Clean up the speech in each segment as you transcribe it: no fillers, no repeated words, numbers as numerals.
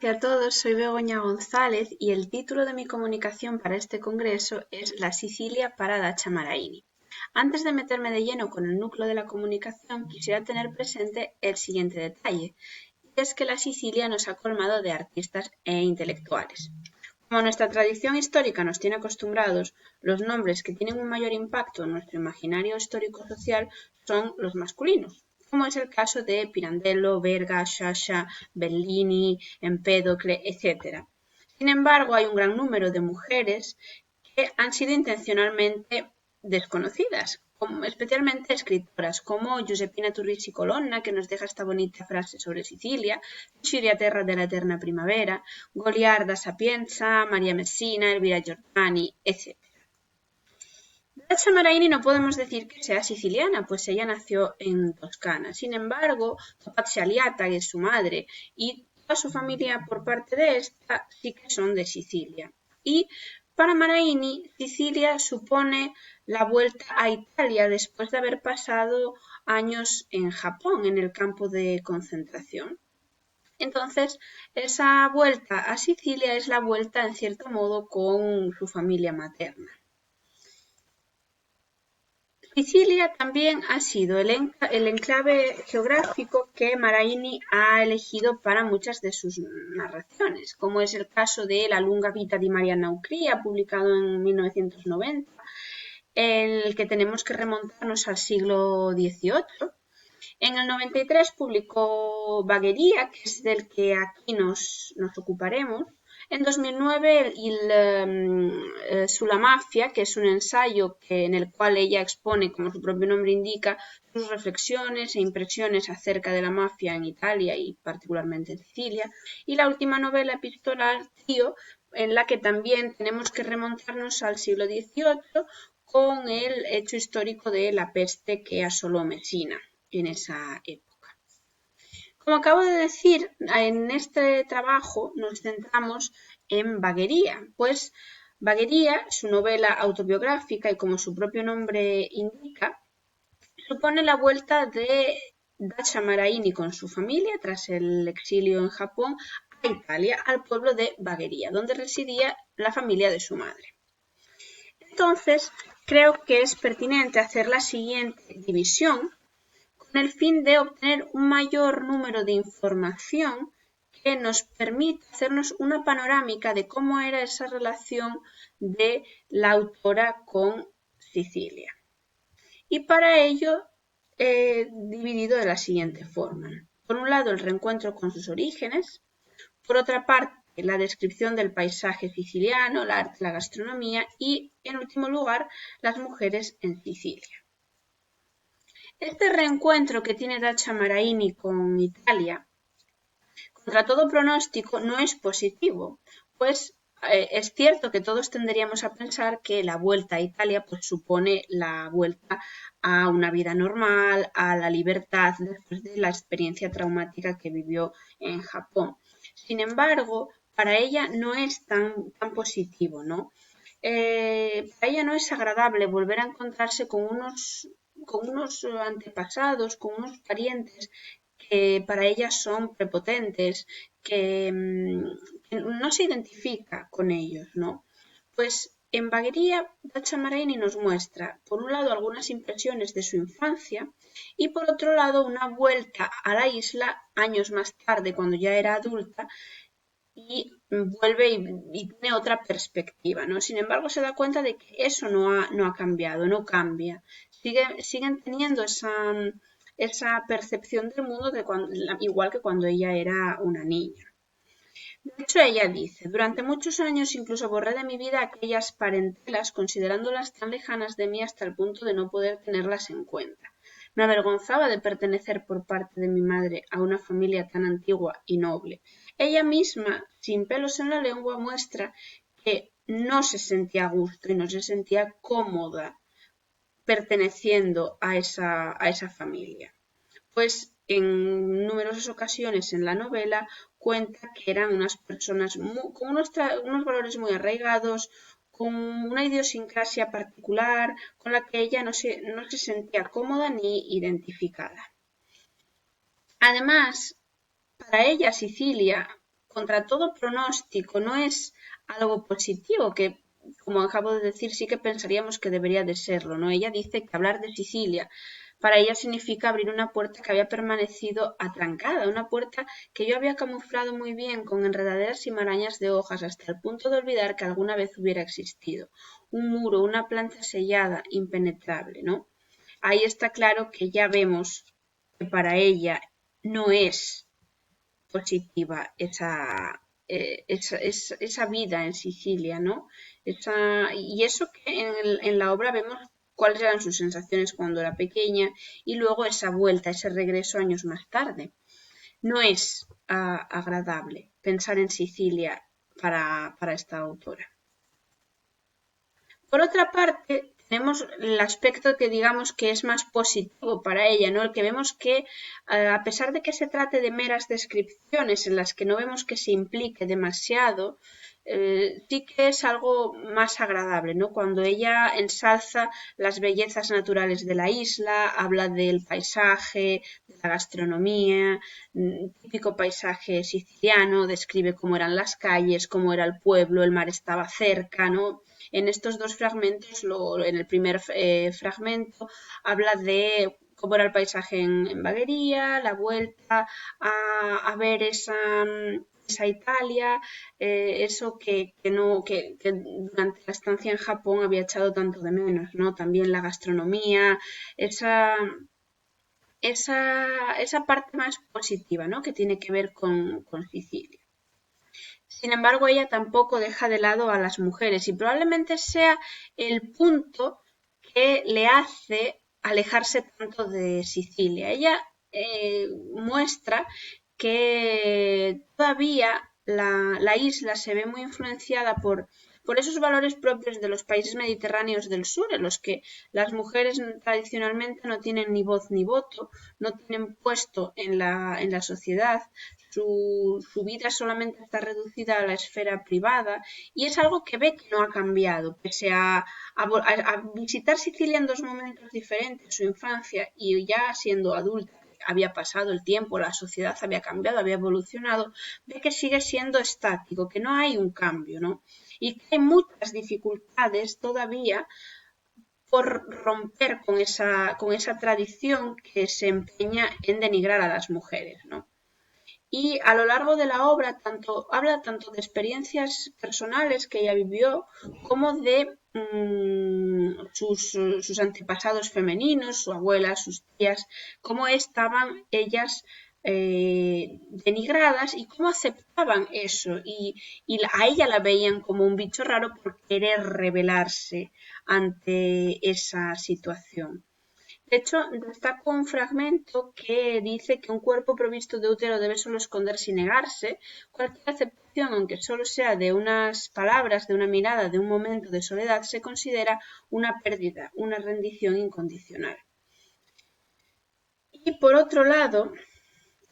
Hola a todos, soy Begoña González y el título de mi comunicación para este congreso es La Sicilia para Dacha Maraini. Antes de meterme de lleno con el núcleo de la comunicación, quisiera tener presente el siguiente detalle, y es que la Sicilia nos ha colmado de artistas e intelectuales. Como nuestra tradición histórica nos tiene acostumbrados, los nombres que tienen un mayor impacto en nuestro imaginario histórico-social son los masculinos, como es el caso de Pirandello, Verga, Sciascia, Bellini, Empédocle, etc. Sin embargo, hay un gran número de mujeres que han sido intencionalmente desconocidas, especialmente escritoras como Giuseppina Turrisi Colonna, que nos deja esta bonita frase sobre Sicilia, Ciria Terra della Eterna Primavera, Goliarda Sapienza, María Messina, Elvira Giordani, etc. Dacha Maraini no podemos decir que sea siciliana, pues ella nació en Toscana. Sin embargo, Topazia Aliata, que es su madre, y toda su familia por parte de esta sí que son de Sicilia. Y para Maraini, Sicilia supone la vuelta a Italia después de haber pasado años en Japón, en el campo de concentración. Entonces, esa vuelta a Sicilia es la vuelta, en cierto modo, con su familia materna. Sicilia también ha sido el enclave geográfico que Maraini ha elegido para muchas de sus narraciones, como es el caso de La lunga vita di Marianna Ucría, publicado en 1990, en el que tenemos que remontarnos al siglo XVIII. En el 93 publicó Bagheria, que es del que aquí nos ocuparemos. En 2009 Sulla Mafia, que es un ensayo en el cual ella expone, como su propio nombre indica, sus reflexiones e impresiones acerca de la mafia en Italia y particularmente en Sicilia. Y la última novela epistolar, Tío, en la que también tenemos que remontarnos al siglo XVIII con el hecho histórico de la peste que asoló Messina en esa época. Como acabo de decir, en este trabajo nos centramos en Bagheria, pues Bagheria, su novela autobiográfica y como su propio nombre indica, supone la vuelta de Dacha Maraini con su familia tras el exilio en Japón a Italia, al pueblo de Bagheria, donde residía la familia de su madre. Entonces, creo que es pertinente hacer la siguiente división con el fin de obtener un mayor número de información que nos permita hacernos una panorámica de cómo era esa relación de la autora con Sicilia. Y para ello he dividido de la siguiente forma. Por un lado, el reencuentro con sus orígenes. Por otra parte, la descripción del paisaje siciliano, el arte, la gastronomía y, en último lugar, las mujeres en Sicilia. Este reencuentro que tiene Dacha Maraini con Italia, contra todo pronóstico, no es positivo, pues es cierto que todos tendríamos a pensar que la vuelta a Italia pues, supone la vuelta a una vida normal, a la libertad después de la experiencia traumática que vivió en Japón. Sin embargo, para ella no es tan positivo, ¿no? Para ella no es agradable volver a encontrarse con unos antepasados, con unos parientes que para ella son prepotentes, que no se identifica con ellos, ¿no? Pues en Bagheria, Dacha Maraini nos muestra, por un lado, algunas impresiones de su infancia y por otro lado, una vuelta a la isla años más tarde, cuando ya era adulta, y vuelve y tiene otra perspectiva, ¿no? Sin embargo, se da cuenta de que eso no ha cambiado, no cambia. Siguen teniendo esa percepción del mundo igual que cuando ella era una niña. De hecho, ella dice, durante muchos años incluso borré de mi vida aquellas parentelas considerándolas tan lejanas de mí hasta el punto de no poder tenerlas en cuenta. Me avergonzaba de pertenecer por parte de mi madre a una familia tan antigua y noble. Ella misma, sin pelos en la lengua, muestra que no se sentía a gusto y no se sentía cómoda perteneciendo a esa familia. Pues en numerosas ocasiones en la novela cuenta que eran unas personas con unos valores muy arraigados, con una idiosincrasia particular, con la que ella no se sentía cómoda ni identificada. Además, para ella Sicilia contra todo pronóstico, no es algo positivo, que como acabo de decir sí que pensaríamos que debería de serlo, ¿no? Ella dice que hablar de Sicilia para ella significa abrir una puerta que había permanecido atrancada, una puerta que yo había camuflado muy bien con enredaderas y marañas de hojas hasta el punto de olvidar que alguna vez hubiera existido. Un muro, una planta sellada, impenetrable, ¿no? Ahí está claro que ya vemos que para ella no es positiva esa vida en Sicilia, ¿no? Y eso que en la obra vemos cuáles eran sus sensaciones cuando era pequeña y luego esa vuelta, ese regreso años más tarde. No es agradable pensar en Sicilia para esta autora. Por otra parte, tenemos el aspecto que digamos que es más positivo para ella, ¿no? El que vemos que, a pesar de que se trate de meras descripciones en las que no vemos que se implique demasiado, sí que es algo más agradable, ¿no? Cuando ella ensalza las bellezas naturales de la isla, habla del paisaje, de la gastronomía, típico paisaje siciliano, describe cómo eran las calles, cómo era el pueblo, el mar estaba cerca, ¿no? En estos dos fragmentos, en el primer fragmento, habla de cómo era el paisaje en Baguería, la vuelta a ver esa Italia, eso que durante la estancia en Japón había echado tanto de menos, ¿no? También la gastronomía, esa parte más positiva, ¿no? Que tiene que ver con Sicilia. Sin embargo, ella tampoco deja de lado a las mujeres y probablemente sea el punto que le hace alejarse tanto de Sicilia. Ella muestra que todavía la isla se ve muy influenciada por esos valores propios de los países mediterráneos del sur, en los que las mujeres tradicionalmente no tienen ni voz ni voto, no tienen puesto en la sociedad, su vida solamente está reducida a la esfera privada y es algo que ve que no ha cambiado, pese a visitar Sicilia en dos momentos diferentes, su infancia y ya siendo adulta. Había pasado el tiempo, la sociedad había cambiado, había evolucionado, ve que sigue siendo estático, que no hay un cambio, ¿no? Y que hay muchas dificultades todavía por romper con esa tradición que se empeña en denigrar a las mujeres, ¿no? Y a lo largo de la obra habla tanto de experiencias personales que ella vivió como de sus antepasados femeninos, su abuela, sus tías, cómo estaban ellas denigradas y cómo aceptaban eso. Y a ella la veían como un bicho raro por querer rebelarse ante esa situación. De hecho, destaco un fragmento que dice que un cuerpo provisto de útero debe solo esconderse y negarse. Cualquier aceptación, aunque solo sea de unas palabras, de una mirada, de un momento de soledad, se considera una pérdida, una rendición incondicional. Y por otro lado,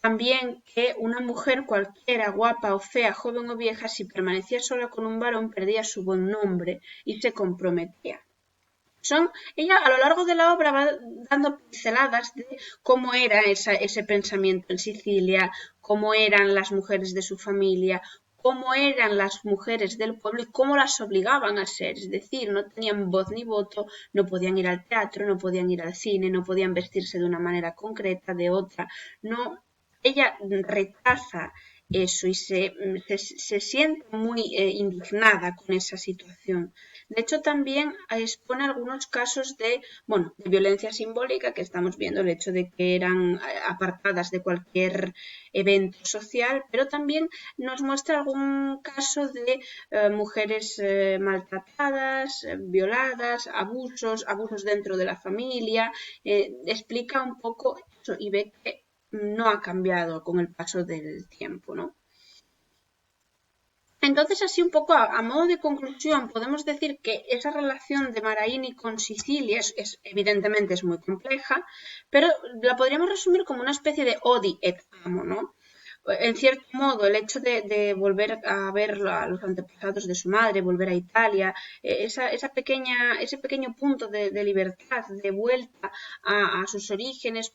también que una mujer cualquiera, guapa o fea, joven o vieja, si permanecía sola con un varón, perdía su buen nombre y se comprometía. Ella a lo largo de la obra va dando pinceladas de cómo era ese pensamiento en Sicilia, cómo eran las mujeres de su familia, cómo eran las mujeres del pueblo y cómo las obligaban a ser. Es decir, no tenían voz ni voto, no podían ir al teatro, no podían ir al cine, no podían vestirse de una manera concreta, de otra. No, ella rechaza eso y se siente muy indignada con esa situación. De hecho, también expone algunos casos de violencia simbólica que estamos viendo, el hecho de que eran apartadas de cualquier evento social, pero también nos muestra algún caso de mujeres maltratadas, violadas, abusos dentro de la familia, explica un poco eso y ve que no ha cambiado con el paso del tiempo, ¿no? Entonces, así un poco a modo de conclusión, podemos decir que esa relación de Maraini con Sicilia evidentemente es muy compleja, pero la podríamos resumir como una especie de odi et amo, ¿no? En cierto modo, el hecho de volver a ver a los antepasados de su madre, volver a Italia, ese pequeño punto de libertad, de vuelta a sus orígenes,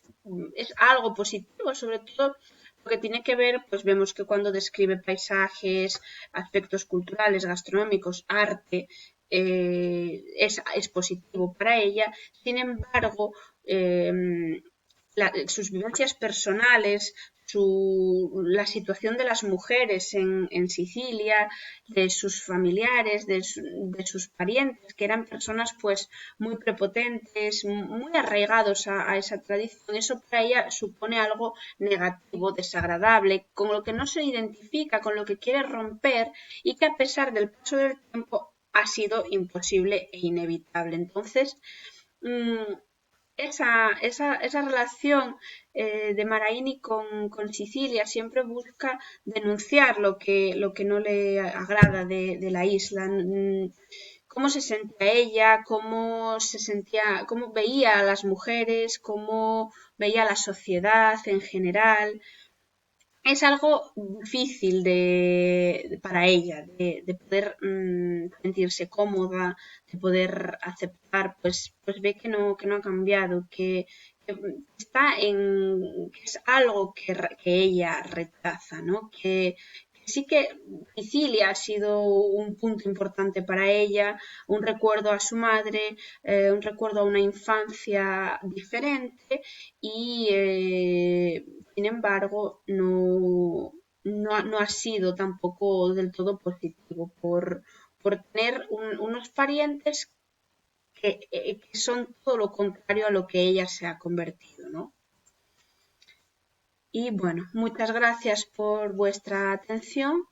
es algo positivo, sobre todo Lo que tiene que ver, pues vemos que cuando describe paisajes, aspectos culturales, gastronómicos, arte, es positivo para ella. Sin embargo, sus vivencias personales, la situación de las mujeres en Sicilia, de sus familiares, de sus parientes, que eran personas pues muy prepotentes, muy arraigados a esa tradición, eso para ella supone algo negativo, desagradable, con lo que no se identifica, con lo que quiere romper y que a pesar del paso del tiempo ha sido imposible e inevitable. Entonces, esa relación de Maraini con Sicilia siempre busca denunciar lo que no le agrada de la isla, cómo se sentía ella, cómo veía a las mujeres, cómo veía a la sociedad en general. Es algo difícil para ella de poder sentirse cómoda, de poder aceptar, pues ve que no ha cambiado, que está que es algo que ella rechaza, ¿no? Que sí que Sicilia ha sido un punto importante para ella, un recuerdo a su madre, un recuerdo a una infancia diferente y sin embargo no ha sido tampoco del todo positivo por tener unos parientes que son todo lo contrario a lo que ella se ha convertido, ¿no? Y bueno, muchas gracias por vuestra atención.